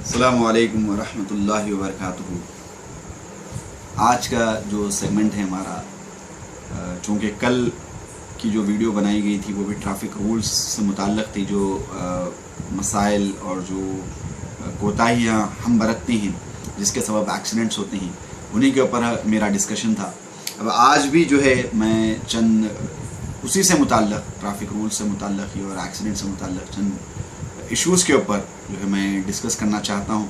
السلام علیکم ورحمۃ اللہ وبرکاتہ۔ آج کا جو سیگمنٹ ہے ہمارا، چونکہ کل کی جو ویڈیو بنائی گئی تھی وہ بھی ٹریفک رولز سے متعلق تھی، جو مسائل اور جو کوتاہیاں ہم برتتے ہیں جس کے سبب ایکسیڈنٹس ہوتے ہیں، انہی کے اوپر میرا ڈسکشن تھا۔ اب آج بھی جو ہے میں چند اسی سے متعلق، ٹریفک رولز سے متعلق اور ایکسیڈنٹ سے متعلق چند ایشوز کے اوپر جو ہے میں ڈسکس کرنا چاہتا ہوں،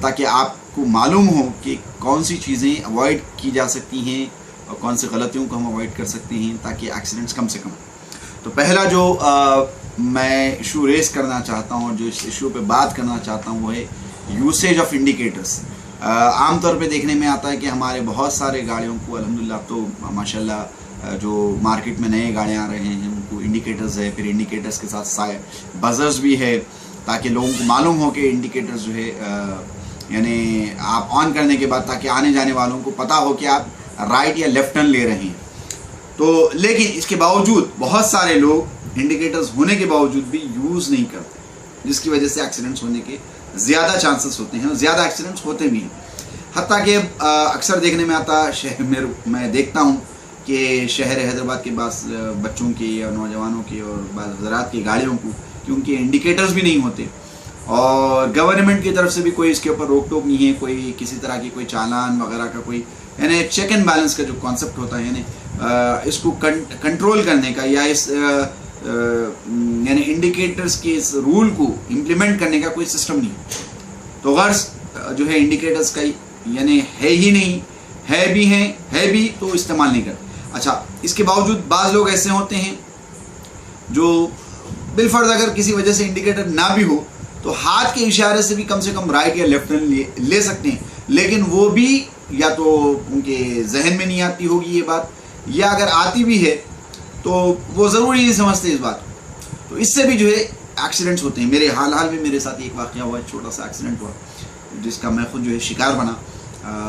تاکہ آپ کو معلوم ہو کہ کون سی چیزیں اوائڈ کی جا سکتی ہیں اور کون سی غلطیوں کو ہم اوائڈ کر سکتے ہیں تاکہ ایکسیڈنٹس کم سے کم۔ تو پہلا جو میں ایشو ریز کرنا چاہتا ہوں، جو اس ایشو پہ بات کرنا چاہتا ہوں، وہ ہے یوسیج آف انڈیکیٹرس۔ عام طور پہ دیکھنے میں آتا ہے کہ ہمارے بہت سارے گاڑیوں کو الحمدللہ تو ماشاءاللہ جو مارکیٹ میں نئے گاڑیاں آ رہے ہیں ان کو انڈیکیٹرز ہے، پھر انڈیکیٹرز کے ساتھ بزرز بھی ہے، تاکہ لوگوں کو معلوم ہو کہ انڈیکیٹرز جو ہے یعنی آپ آن کرنے کے بعد تاکہ آنے جانے والوں کو پتہ ہو کہ آپ رائٹ یا لیفٹ ٹرن لے رہے ہیں۔ تو لیکن اس کے باوجود بہت سارے لوگ انڈیکیٹرز ہونے کے باوجود بھی یوز نہیں کرتے، جس کی وجہ سے ایکسیڈنٹس ہونے کے زیادہ چانسز ہوتے ہیں اور زیادہ ایکسیڈنٹس ہوتے بھی ہیں۔ حتیٰ کہ اکثر دیکھنے میں آتا شہر میں دیکھتا ہوں کہ شہر حیدرآباد کے بعض بچوں کی اور نوجوانوں کی اور بعض حضرات کی گاڑیوں کو کیونکہ انڈیکیٹرز بھی نہیں ہوتے، اور گورنمنٹ کی طرف سے بھی کوئی اس کے اوپر روک ٹوک نہیں ہے، کوئی کسی طرح کی کوئی چالان وغیرہ کا کوئی یعنی چیک اینڈ بیلنس کا جو کانسیپٹ ہوتا ہے، یعنی اس کو کنٹرول کرنے کا یا اس یعنی انڈیکیٹرز کے اس رول کو امپلیمنٹ کرنے کا کوئی سسٹم نہیں۔ تو غرض جو ہے انڈیکیٹرز کا یعنی ہے ہی نہیں، ہے بھی تو استعمال نہیں کرتے۔ اچھا، اس کے باوجود بعض لوگ ایسے ہوتے ہیں جو بالفرض اگر کسی وجہ سے انڈیکیٹر نہ بھی ہو تو ہاتھ کے اشارے سے بھی کم سے کم رائٹ یا لیفٹ ٹرن لے سکتے ہیں، لیکن وہ بھی یا تو ان کے ذہن میں نہیں آتی ہوگی یہ بات، یا اگر آتی بھی ہے تو وہ ضروری نہیں سمجھتے اس بات کو۔ تو اس سے بھی جو ہے ایکسیڈنٹس ہوتے ہیں۔ میرے حال میں میرے ساتھ ایک واقعہ ہوا، چھوٹا سا ایکسیڈنٹ ہوا جس کا میں خود جو ہے شکار بنا۔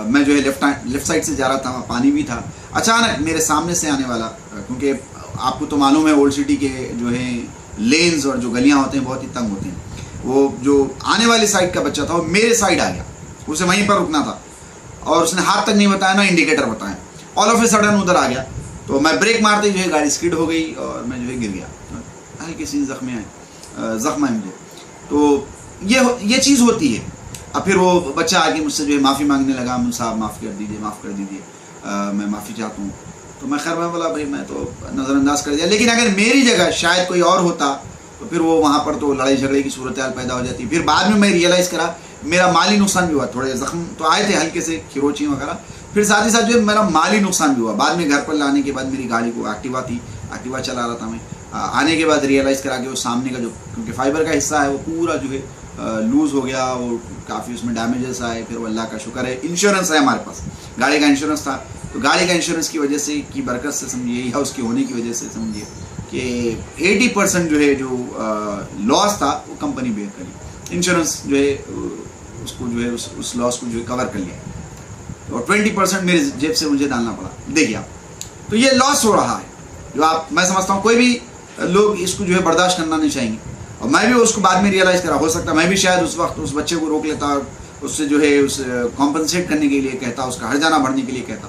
میں جو ہے لیفٹ سائڈ سے جا رہا تھا، پانی بھی تھا، اچانک میرے سامنے سے آنے والا، کیونکہ آپ کو تو معلوم ہے اولڈ سٹی کے جو ہے لینز اور جو گلیاں ہوتے ہیں بہت ہی تنگ ہوتے ہیں، وہ جو آنے والی سائڈ کا بچہ تھا وہ میرے سائڈ آ گیا، اسے وہیں پر رکنا تھا اور اس نے ہاتھ تک نہیں بتایا، نہ انڈیکیٹر بتایا، آل آف اے سڈن ادھر آ گیا۔ تو میں بریک مارتے جو ہے گاڑی اسکڈ ہو گئی اور میں جو ہے گر گیا، ہلکی سی زخم ہے مجھے۔ تو یہ چیز ہوتی ہے۔ اب پھر وہ بچہ آ کے مجھ سے جو ہے معافی مانگنے لگا، مجھ صاحب معاف کر دیجیے، میں معافی چاہتا ہوں۔ تو میں خیر میں بولا بھائی میں تو نظر انداز کر دیا، لیکن اگر میری جگہ شاید کوئی اور ہوتا تو پھر وہ وہاں پر تو لڑائی جھگڑے کی صورتحال پیدا ہو جاتی۔ پھر بعد میں ریئلائز کرا میرا مالی نقصان بھی ہوا، تھوڑے زخم تو آئے تھے ہلکے سے کھروچی وغیرہ، پھر ساتھ ہی ساتھ جو ہے میرا مالی نقصان بھی ہوا۔ بعد میں گھر پر لانے کے بعد میری گاڑی کو ایکٹیوا چلا رہا تھا میں، آنے کے بعد ریئلائز کرا کہ وہ سامنے کا جو کیونکہ فائبر کا حصہ ہے وہ پورا جو ہے لوز ہو گیا، وہ کافی اس میں ڈیمیجز آئے۔ پھر وہ اللہ کا شکر ہے انشورنس ہے ہمارے پاس، گاڑی کا انشورنس تھا، تو گاڑی کا انشورنس کی وجہ سے کی برکت سے سمجھیے یا اس کے ہونے کی وجہ سے سمجھیے کہ 80% جو ہے جو لاس تھا وہ کمپنی بیئر کری، انشورنس جو ہے اس کو جو ہے اس لاس کو جو ہے کور کر لیا، اور 20% میری جیب سے مجھے ڈالنا پڑا۔ دیکھیے آپ، تو یہ لاس ہو رہا ہے جو میں سمجھتا ہوں کوئی بھی لوگ اس کو جو ہے برداشت کرنا نہیں چاہیں گے، اور میں بھی اس کو بعد میں ریئلائز کرا، ہو سکتا میں بھی شاید اس وقت اس بچے کو روک لیتا اور اس سے جو ہے اس کمپنسیٹ کرنے کے لیے کہتا، اس کا ہرجانہ بھرنے کے لیے کہتا۔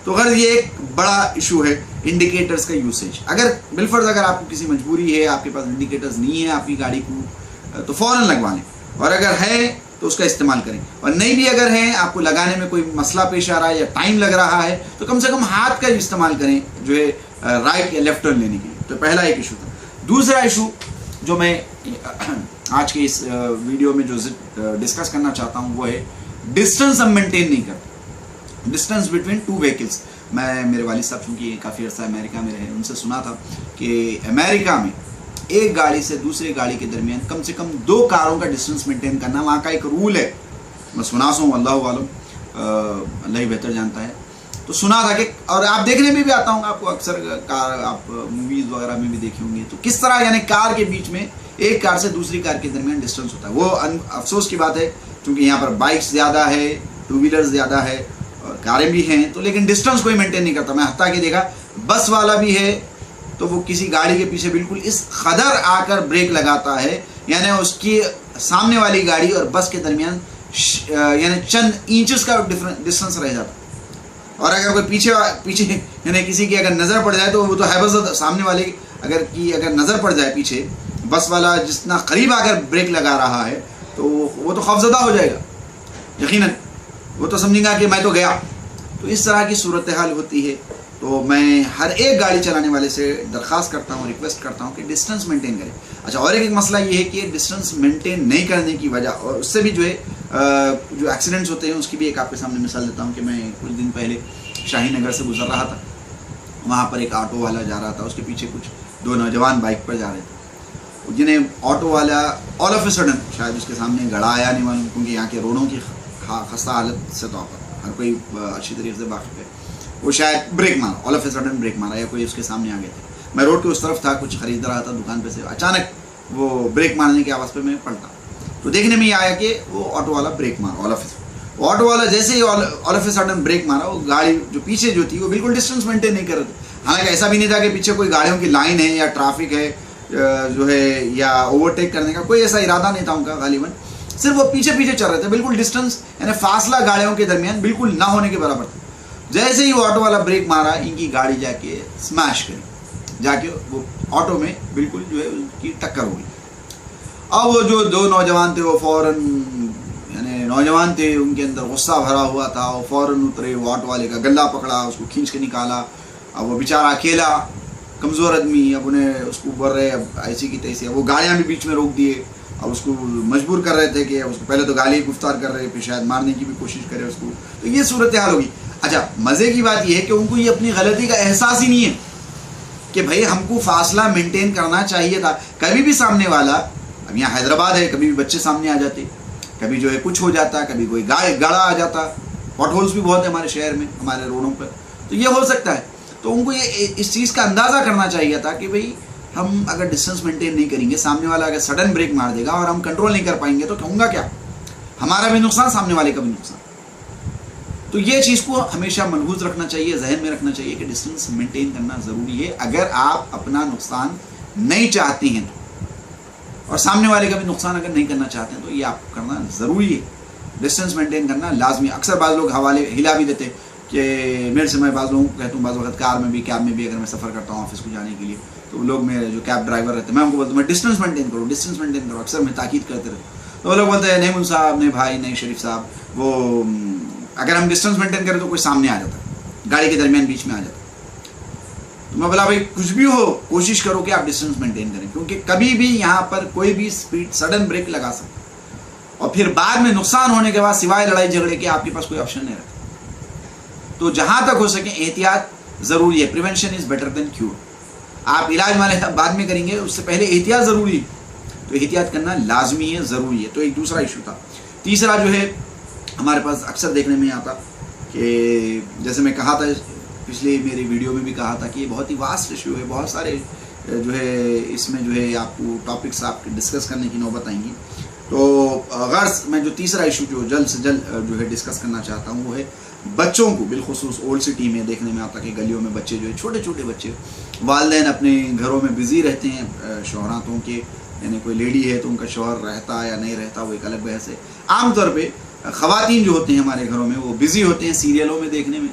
تو غرض یہ ایک بڑا ایشو ہے انڈیکیٹرز کا یوسیج۔ اگر بالفرض اگر آپ کو کسی مجبوری ہے، آپ کے پاس انڈیکیٹرز نہیں ہے آپ کی گاڑی کو، تو فوراً لگوا لیں، اور اگر ہے تو اس کا استعمال کریں، اور نہیں بھی اگر ہیں آپ کو لگانے میں کوئی مسئلہ پیش آ رہا ہے یا ٹائم لگ رہا ہے تو کم سے کم ہاتھ کا استعمال کریں جو ہے رائٹ یا لیفٹ ٹرن لینے کے لیے۔ تو پہلا ایک ایشو تھا۔ دوسرا ایشو جو میں آج کے اس ویڈیو میں جو ڈسکس کرنا چاہتا ہوں وہ ہے ڈسٹنس ہم مینٹین نہیں کرتے، ڈسٹنس بٹوین ٹو وہیکلس۔ میں میرے والد صاحب چونکہ کافی عرصہ امریکہ میں رہے، ان سے سنا تھا کہ امریکہ میں ایک گاڑی سے دوسرے گاڑی کے درمیان کم سے کم 2 کاروں کا ڈسٹنس مینٹین کرنا وہاں کا ایک رول ہے۔ میں سنا سوں، اللہ عالم، اللہ ہی بہتر جانتا ہے۔ تو سنا تھا کہ، اور آپ دیکھنے میں بھی آتا ہوں آپ کو اکثر کار، آپ موویز وغیرہ میں بھی دیکھے ہوں گے، تو کس طرح یعنی کار کے بیچ میں ایک کار سے دوسری کار کے درمیان ڈسٹنس ہوتا ہے۔ وہ افسوس کی بات ہے کیونکہ یہاں پر بائکس زیادہ ہے، 2 ویلرز زیادہ ہے اور کاریں بھی ہیں، تو لیکن ڈسٹنس کوئی مینٹین نہیں کرتا۔ میں حتیٰ کہ دیکھا بس والا بھی ہے تو وہ کسی گاڑی کے پیچھے بالکل اس قدر آ کر بریک لگاتا ہے، یعنی اس کی سامنے والی گاڑی اور بس کے درمیان یعنی چند انچز کا ڈسٹینس رہ جاتا. اور اگر کوئی پیچھے یعنی کسی کی اگر نظر پڑ جائے تو وہ تو حیبت سامنے والے اگر نظر پڑ جائے پیچھے بس والا جتنا قریب اگر بریک لگا رہا ہے تو وہ تو خوفزدہ ہو جائے گا یقیناً. وہ تو سمجھے گا کہ میں تو گیا. تو اس طرح کی صورتحال ہوتی ہے. تو میں ہر ایک گاڑی چلانے والے سے درخواست کرتا ہوں, ریکویسٹ کرتا ہوں کہ ڈسٹینس مینٹین کریں. اچھا, اور ایک مسئلہ یہ ہے کہ ڈسٹینس مینٹین نہیں کرنے کی وجہ اور اس سے بھی جو ہے جو ایکسیڈنٹس ہوتے ہیں اس کی بھی ایک آپ کے سامنے مثال دیتا ہوں کہ میں کچھ دن پہلے شاہی نگر سے گزر رہا تھا. وہاں پر ایک آٹو والا جا رہا تھا, اس کے پیچھے کچھ 2 نوجوان بائک پر جا رہے تھے, جنہیں آٹو والا آل آف اے سڈن شاید اس کے سامنے گڑا آیا نہیں معلوم, کیونکہ یہاں کے روڈوں کی خستہ حالت سے طور پر ہر کوئی اچھی طریقے سے واقف ہے. وہ شاید بریک مارا, آل آف اے سڈن بریک مارا, یا کوئی اس کے سامنے آ گئے تھے. میں روڈ کے اس طرف تھا, کچھ خرید رہا تھا دکان پہ سے, اچانک وہ بریک مارنے کی آواز پہ میں پلٹا تو دیکھنے میں یہ آیا کہ وہ آٹو والا بریک مارا آل آف اے. وہ آٹو والا جیسے ہی all of a sudden brake مارا, وہ گاڑی جو پیچھے جو تھی وہ بالکل ڈسٹینس مینٹین نہیں کر رہے تھے. حالانکہ ایسا بھی نہیں تھا کہ پیچھے کوئی گاڑیوں کی لائن ہے یا ٹرافک ہے جو ہے یا اوورٹیک کرنے کا کوئی ایسا ارادہ نہیں تھا ان کا. غالباً صرف وہ پیچھے چل رہے تھے, بالکل ڈسٹینس یعنی فاصلہ گاڑیوں کے درمیان بالکل نہ ہونے کے برابر تھا. جیسے ہی وہ آٹو والا بریک مارا, ان کی گاڑی جا کے اسمیش کری, جا کے وہ آٹو میں بالکل جو ہے ان کی ٹکر ہو گئی. اب وہ جو 2 نوجوان تھے وہ فوراً یعنی نوجوان تھے, ان کے اندر غصہ بھرا ہوا تھا, وہ فوراً اترے, وہ آٹو والے کا گلا پکڑا, اس کو کھینچ کے نکالا. اب وہ بیچارہ اکیلا کمزور آدمی, اب انہیں اس کو بول رہے اب ایسی کی تیسی. وہ گاڑیاں بھی بیچ میں روک دیے, اب اس کو مجبور کر رہے تھے کہ اس کو پہلے تو گالی گفتار کر رہے, پھر شاید مارنے کی بھی کوشش کرے اس کو. تو یہ صورتحال ہوگی. اچھا, مزے کی بات یہ ہے کہ ان کو یہ اپنی غلطی کا احساس ہی نہیں ہے کہ بھائی ہم کو فاصلہ مینٹین کرنا چاہیے تھا. کبھی بھی سامنے والا, اب یہاں حیدرآباد ہے, کبھی بھی بچے سامنے آ جاتے, کبھی جو ہے کچھ ہو جاتا, کبھی کوئی گاڑا آ جاتا, پاٹ ہولز بھی بہت ہیں ہمارے شہر میں, ہمارے روڈوں پر, تو یہ ہو سکتا ہے. تو ان کو یہ اس چیز کا اندازہ کرنا چاہیے تھا کہ بھئی ہم اگر ڈسٹینس مینٹین نہیں کریں گے, سامنے والا اگر سڈن بریک مار دے گا اور ہم کنٹرول نہیں کر پائیں گے تو ہوں گا کیا, ہمارا بھی نقصان, سامنے والے کا بھی نقصان. تو یہ چیز کو ہمیشہ ملحوظ رکھنا چاہیے, ذہن میں رکھنا چاہیے کہ ڈسٹینس مینٹین کرنا ضروری ہے. اگر آپ اپنا نقصان نہیں چاہتے ہیں اور سامنے والے کا بھی نقصان اگر نہیں کرنا چاہتے ہیں تو یہ آپ کو کرنا ضروری ہے. ڈسٹینس مینٹین کرنا لازمی. اکثر بعض لوگ حوالے ہلا بھی دیتے کہ میرے سے میں بعض لوگوں کو کہتا ہوں, بعض وقت کار میں بھی کیب میں بھی اگر میں سفر کرتا ہوں آفس کو جانے کے لیے, تو لوگ میرے جو کیب ڈرائیور رہتے ہیں میں ان کو بولتا ہوں میں ڈسٹینس مینٹین کرو, ڈسٹینس مینٹین کرو. اکثر میں تاکید کرتے رہتا ہوں. تو وہ لوگ بولتے ہیں نہیں مول صاحب, نہیں بھائی, نہیں شریف صاحب, وہ اگر ہم ڈسٹینس مینٹین کریں تو کوئی سامنے آ جاتا ہے, گاڑی کے درمیان بیچ میں آ جاتا ہے. تو میں بولا بھائی کچھ بھی ہو کوشش کرو کہ آپ ڈسٹینس مینٹین کریں, کیونکہ کبھی بھی یہاں پر کوئی بھی اسپیڈ سڈن بریک لگا سکتا ہے اور پھر بعد میں نقصان ہونے کے بعد سوائے لڑائی جھگڑے کے آپ کے پاس کوئی آپشن نہیں رہتا. تو جہاں تک ہو سکے احتیاط ضروری ہے. Prevention is better than cure. آپ علاج والے بعد میں کریں گے, اس سے پہلے احتیاط ضروری ہے. تو احتیاط کرنا لازمی ہے, ضروری ہے. تو ایک دوسرا ایشو تھا. تیسرا جو ہے ہمارے پاس اکثر دیکھنے میں آتا کہ جیسے میں کہا تھا پچھلی میری ویڈیو میں بھی کہا تھا کہ یہ بہت ہی واسٹ ایشو ہے, بہت سارے جو ہے اس میں جو ہے آپ کو ٹاپکس آپ ڈسکس کرنے کی نوبت آئیں گی. تو غرض میں جو تیسرا ایشو جو جلد سے جلد جو ہے ڈسکس کرنا چاہتا ہوں وہ ہے بچوں کو. بالخصوص اولڈ سٹی میں دیکھنے میں آتا کہ گلیوں میں بچے جو ہے چھوٹے چھوٹے بچے, والدین اپنے گھروں میں بزی رہتے ہیں شوہراتوں کے, یعنی کوئی لیڈی ہے تو ان کا شوہر رہتا یا نہیں رہتا وہ ایک الگ بحث ہے. عام طور پہ خواتین جو ہوتے ہیں ہمارے گھروں میں وہ بزی ہوتے ہیں سیریلوں میں دیکھنے میں,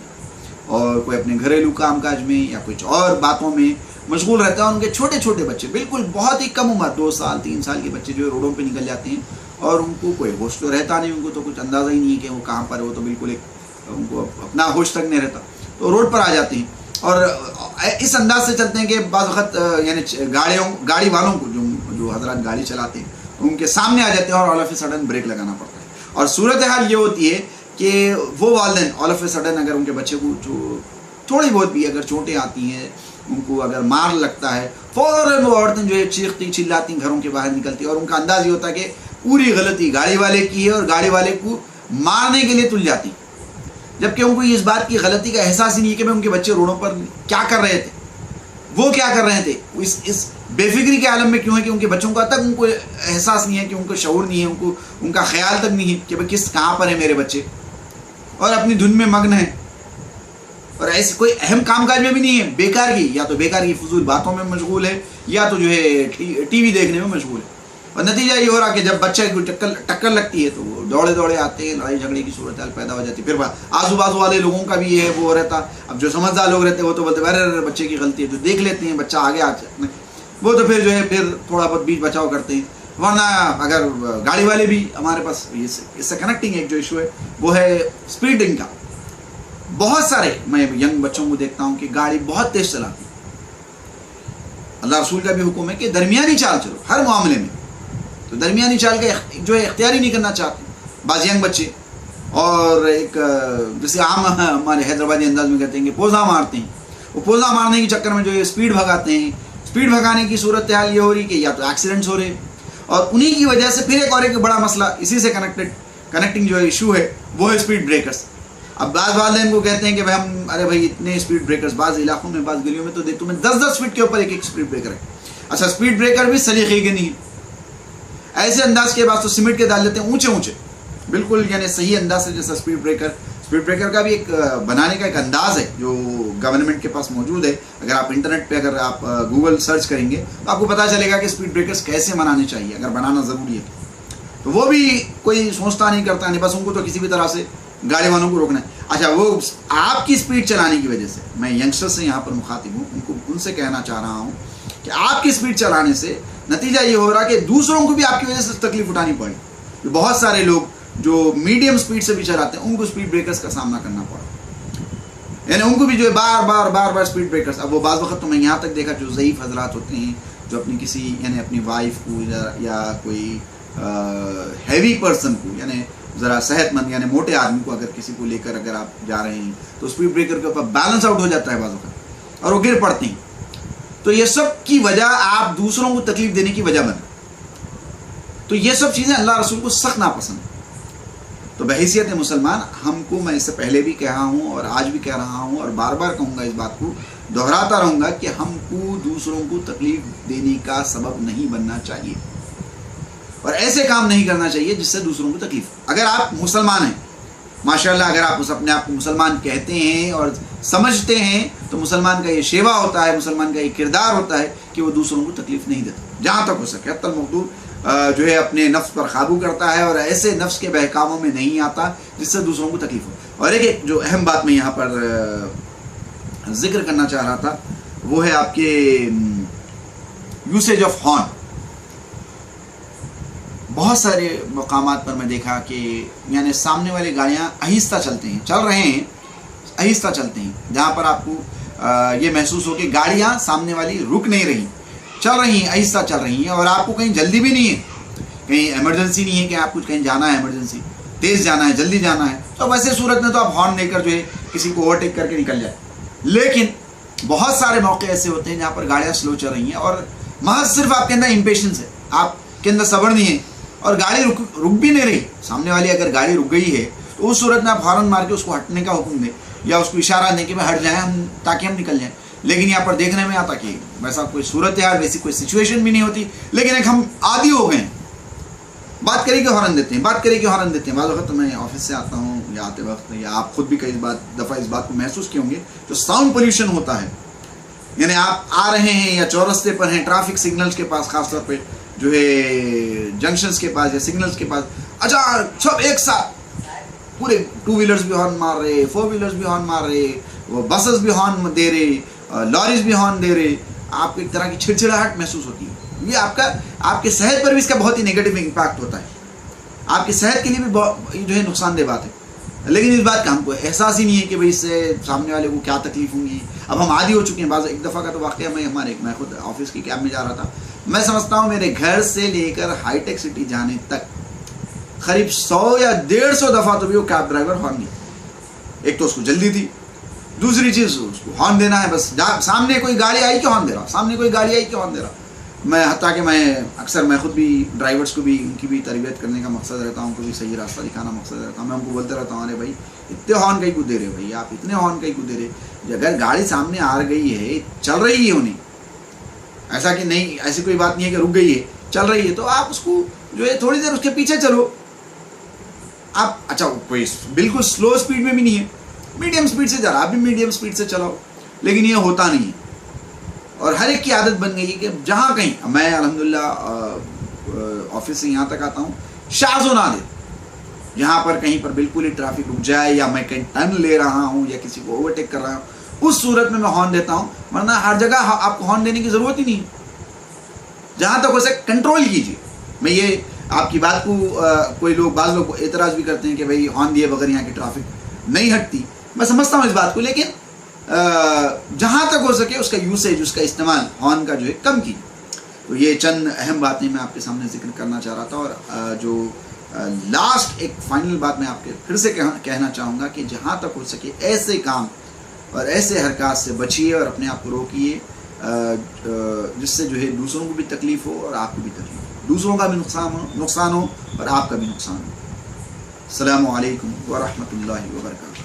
اور کوئی اپنے گھریلو کام کاج میں یا کچھ اور باتوں میں مشغول رہتا ہے. ان کے چھوٹے چھوٹے بچے بالکل بہت ہی کم عمر 2 سال 3 سال کے بچے جو ہے روڈوں پہ نکل جاتے ہیں اور ان کو کوئی ہوش تو رہتا نہیں, ان کو تو کچھ اندازہ ہی نہیں ہے کہ وہ کہاں پر ہے, وہ تو بالکل ایک ان کو اپنا ہوش تک نہیں رہتا, تو روڈ پر آ جاتے ہیں. اور اس انداز سے چلتے ہیں کہ بعض وقت یعنی گاڑی والوں کو جو حضرات گاڑی چلاتے ہیں ان کے سامنے آ جاتے ہیں اور آل آف اے سڈن بریک لگانا پڑتا ہے. اور صورتحال یہ ہوتی ہے کہ وہ والدین آل آف اے سڈن اگر ان کے بچے کو جو تھوڑی بہت بھی اگر چوٹیں آتی ہیں, ان کو اگر مار لگتا ہے, فوراً وہ عورتیں جو ہے چیختی چلاتی گھروں کے باہر نکلتی, اور ان کا انداز یہ ہوتا ہے کہ پوری غلطی گاڑی والے کی ہے اور گاڑی والے کو مارنے کے لیے تل جاتی, جبکہ ان کو اس بات کی غلطی کا احساس ہی نہیں ہے کہ ان کے بچے روڈوں پر کیا کر رہے تھے, وہ کیا کر رہے تھے, اس بے فکری کے عالم میں کیوں ہے کہ ان کے بچوں کا تک ان کو احساس نہیں ہے, کہ ان کو شعور نہیں ہے, ان کا خیال تک نہیں ہے کہ بھائی کہاں پر ہے میرے بچے, اور اپنی دھن میں مگن ہے, اور ایسے کوئی اہم کام کاج میں بھی نہیں ہے. بیکار کی یا تو بیکار کی فضول باتوں میں مشغول ہے یا تو جو ہے ٹی وی دیکھنے میں مشغول ہے. اور نتیجہ یہ ہو رہا کہ جب بچے کو ٹکر لگتی ہے تو وہ دوڑے دوڑے آتے ہیں, لڑائی جھگڑے کی صورتحال پیدا ہو جاتی ہے. پھر آزو بازو والے لوگوں کا بھی یہ وہ رہتا. اب جو سمجھدار لوگ رہتے ہیں وہ تو بولتے ارے بچے کی غلطی ہے, جو دیکھ لیتے ہیں بچہ آگے آتے وہ تو پھر جو ہے پھر تھوڑا بہت بیچ بچاؤ کرتے ہیں. ورنہ اگر گاڑی والے بھی ہمارے پاس اس سے کنیکٹنگ ایک جو ایشو ہے وہ ہے اسپیڈنگ کا. بہت سارے میں ینگ بچوں کو دیکھتا ہوں کہ گاڑی بہت تیز چلاتے ہیں. اللہ رسول کا بھی حکم ہے کہ درمیانی چال چلو ہر معاملے میں, تو درمیانی چال کا جو ہے اختیار ہی نہیں کرنا چاہتے بعض ینگ بچے. اور ایک جیسے عام ہمارے حیدرآبادی انداز میں کہتے ہیں کہ پوزا مارتے ہیں. وہ پوزا مارنے کے چکر میں جو ہے اسپیڈ بھگاتے ہیں. اسپیڈ بھگانے کی صورتحال یہ ہو رہی کہ یا تو ایکسیڈنٹس ہو رہے ہیں, اور انہی کی وجہ سے پھر ایک بڑا مسئلہ اسی سے کنیکٹنگ جو ایشو ہے وہ ہے اسپیڈ بریکرز. اب بعض والدین کو کہتے ہیں کہ بھائی ہم ارے بھائی اتنے اسپیڈ بریکرز, بعض علاقوں میں بعض گلیوں میں تو دیکھ تمہیں 10 فٹ کے اوپر ایک اسپیڈ بریکر ہے. اچھا اسپیڈ بریکر بھی سلیقے کے نہیں ہے, ایسے انداز کے بعد تو سیمنٹ کے ڈال لیتے ہیں اونچے اونچے بالکل, یعنی صحیح انداز سے جیسا اسپیڈ بریکر کا بھی ایک بنانے کا ایک انداز ہے جو گورنمنٹ کے پاس موجود ہے. اگر آپ انٹرنیٹ پہ اگر آپ گوگل سرچ کریں گے تو آپ کو پتہ چلے گا کہ اسپیڈ بریکرز کیسے بنانے چاہیے اگر بنانا ضروری ہے. تو وہ بھی کوئی سوچتا نہیں کرتا نہیں, بس ان کو تو کسی بھی طرح سے گاڑی والوں کو روکنا ہے. اچھا وہ آپ کی اسپیڈ چلانے کی وجہ سے, میں ینگسٹر سے یہاں پر مخاطب ہوں, ان سے کہنا چاہ رہا ہوں کہ آپ کی اسپیڈ چلانے سے نتیجہ یہ ہو رہا کہ دوسروں کو بھی آپ کی وجہ سے تکلیف اٹھانی پڑی. بہت سارے لوگ جو میڈیم اسپیڈ سے بھی چلاتے ہیں ان کو اسپیڈ بریکرز کا سامنا کرنا پڑا, یعنی ان کو بھی جو ہے بار بار اسپیڈ بریکرز. اب وہ بعض وقت تو میں یہاں تک دیکھا جو ضعیف حضرات ہوتے ہیں جو اپنی کسی یعنی اپنی وائف کو یا کوئی ہیوی پرسن کو, یعنی ذرا صحت مند یعنی موٹے آدمی کو اگر کسی کو لے کر اگر آپ جا رہے ہیں تو اسپیڈ بریکر کے اوپر بیلنس آؤٹ ہو جاتا ہے بعض وقت اور وہ گر پڑتے ہیں. تو یہ سب کی وجہ آپ دوسروں کو تکلیف دینے کی وجہ بنے. تو یہ سب چیزیں اللہ رسول کو سخت ناپسند ہیں. تو بحیثیت مسلمان ہم کو, میں اس سے پہلے بھی کہا ہوں اور آج بھی کہہ رہا ہوں اور بار بار کہوں گا, اس بات کو دہراتا رہوں گا کہ ہم کو دوسروں کو تکلیف دینے کا سبب نہیں بننا چاہیے اور ایسے کام نہیں کرنا چاہیے جس سے دوسروں کو تکلیف. اگر آپ مسلمان ہیں ماشاءاللہ, اگر آپ اپنے آپ کو مسلمان کہتے ہیں اور سمجھتے ہیں تو مسلمان کا یہ شیوا ہوتا ہے, مسلمان کا یہ کردار ہوتا ہے کہ وہ دوسروں کو تکلیف نہیں دیتا جہاں تک ہو سکے. حتی المقدور جو ہے اپنے نفس پر قابو کرتا ہے اور ایسے نفس کے بہکاووں میں نہیں آتا جس سے دوسروں کو تکلیف ہو. اور ایک جو اہم بات میں یہاں پر ذکر کرنا چاہ رہا تھا وہ ہے آپ کے یوسیج آف ہارن. بہت سارے مقامات پر میں دیکھا کہ یعنی سامنے والی گاڑیاں آہستہ چل رہے ہیں آہستہ چلتے ہیں, جہاں پر آپ کو یہ محسوس ہو کہ گاڑیاں سامنے والی رک نہیں رہی, چل رہی ہیں آہستہ چل رہی ہیں, اور آپ کو کہیں جلدی بھی نہیں ہے, کہیں ایمرجنسی نہیں ہے کہ آپ کچھ کہیں جانا ہے, ایمرجنسی تیز جانا ہے, جلدی جانا ہے, تو ویسے صورت میں تو آپ ہارن دے کر جو ہے کسی کو اوورٹیک کر کے نکل جائے. لیکن بہت سارے موقع ایسے ہوتے ہیں جہاں پر گاڑیاں سلو چل رہی ہیں اور محض صرف آپ کے اندر امپیشنس ہے, آپ کے اندر صبر نہیں ہے اور گاڑی رک بھی نہیں رہی. سامنے والی اگر گاڑی رک گئی ہے تو اس صورت میں آپ ہارن مار کے اس کو ہٹنے کا حکم دیں یا اس کو اشارہ دیں کہ ہٹ جائیں ہم, تاکہ ہم نکل جائیں. لیکن یہاں پر دیکھنے میں آتا کہ ویسا کوئی صورتحال, ویسی کوئی سچویشن بھی نہیں ہوتی, لیکن ایک ہم عادی ہو گئے ہیں, بات کرے کہ ہارن دیتے ہیں, بات کرے کہ ہارن دیتے ہیں. بعض وقت میں آفس سے آتا ہوں یا آتے وقت, یا آپ خود بھی کئی دفعہ اس بات کو محسوس کیے ہوں گے, جو ساؤنڈ پولیوشن ہوتا ہے, یعنی آپ آ رہے ہیں یا چورستے پر ہیں, ٹرافک سگنلز کے پاس, خاص طور پہ جو ہے جنکشنز کے پاس یا سگنلز کے پاس, اچھا سب ایک ساتھ پورے 2 ویلرز بھی ہارن مار رہے, 4 ویلرز بھی ہارن مار رہے, وہ بسز بھی ہارن دے رہے, لاریز بھی ہارن دے رہے, آپ کو ایک طرح کی چھڑچھڑاہٹ محسوس ہوتی ہے. یہ آپ کے صحت پر بھی اس کا بہت ہی نیگیٹو امپیکٹ ہوتا ہے, آپ کی صحت کے لیے بھی جو ہے نقصان دہ بات ہے. لیکن اس بات کا ہم کو احساس ہی نہیں ہے کہ بھائی اس سے سامنے والے کو کیا تکلیف ہوں گی. اب ہم عادی ہو چکے ہیں. ایک دفعہ کا تو واقعہ میں خود آفس کی کیب میں جا رہا تھا, میں سمجھتا ہوں میرے گھر سے لے کر ہائی ٹیک سٹی جانے تک قریب 100 یا 150 دفعہ تو بھی وہ کیب ڈرائیور ہارن دیا. ایک تو اس کو جلدی تھی, دوسری چیز اس کو ہارن دینا ہے, بس سامنے کوئی گاڑی آئی کہ ہارن دے رہا, سامنے کوئی گاڑی آئی کہ ہارن دے رہا. میں حتیٰ کہ میں خود بھی ڈرائیورس کو بھی ان کی بھی تربیت کرنے کا مقصد رہتا ہوں, ان کو بھی صحیح راستہ دکھانا مقصد رہتا ہوں. میں ان کو بولتے رہتا ہوں, ارے بھائی اتنے ہارن کہیں کو دے رہے بھائی, آپ اتنے ہارن کہیں کو دے رہے, اگر گاڑی سامنے آ گئی ہے, چل رہی ہے انہیں, ایسا کہ نہیں, ایسی کوئی بات نہیں ہے کہ رک گئی ہے, چل رہی ہے, تو آپ اس کو جو ہے تھوڑی دیر اس کے پیچھے چلو. آپ اچھا کوئی بالکل سلو اسپیڈ میں بھی نہیں ہے, میڈیم اسپیڈ سے جا رہا, آپ بھی میڈیم اسپیڈ سے چلاؤ. لیکن یہ ہوتا نہیں ہے, اور ہر ایک کی عادت بن گئی ہے کہ جہاں کہیں, میں الحمدللہ آفس سے یہاں تک آتا ہوں، شاذ و نادر جہاں پر کہیں پر بالکل ہی ٹریفک رک جائے یا میں کہیں ٹرن لے رہا ہوں یا کسی کو اوورٹیک کر رہا ہوں، اس صورت میں ہارن دیتا ہوں، ورنہ ہر جگہ آپ کو ہارن دینے کی ضرورت ہی نہیں ہے. جہاں تک ہو سکے کنٹرول کیجیے. میں یہ آپ کی بات کو بعض لوگ اعتراض بھی کرتے ہیں کہ بھائی ہارن دیے بغیر یہاں کی ٹریفک نہیں ہٹتی. میں سمجھتا ہوں اس بات کو، لیکن جہاں تک ہو سکے اس کا یوسیج، اس کا استعمال ہارن کا جو ہے کم کیجیے. تو یہ چند اہم باتیں میں آپ کے سامنے ذکر کرنا چاہ رہا تھا. اور جو لاسٹ ایک فائنل بات میں آپ کے پھر سے کہنا چاہوں گا کہ جہاں تک ہو سکے ایسے کام اور ایسے حرکات سے بچیے اور اپنے آپ کو روکیے جس سے جو ہے دوسروں کو بھی تکلیف ہو اور آپ کو بھی تکلیف ہو، دوسروں کا بھی نقصان ہو اور آپ کا بھی نقصان ہو. السلام علیکم ورحمۃ اللہ وبرکاتہ.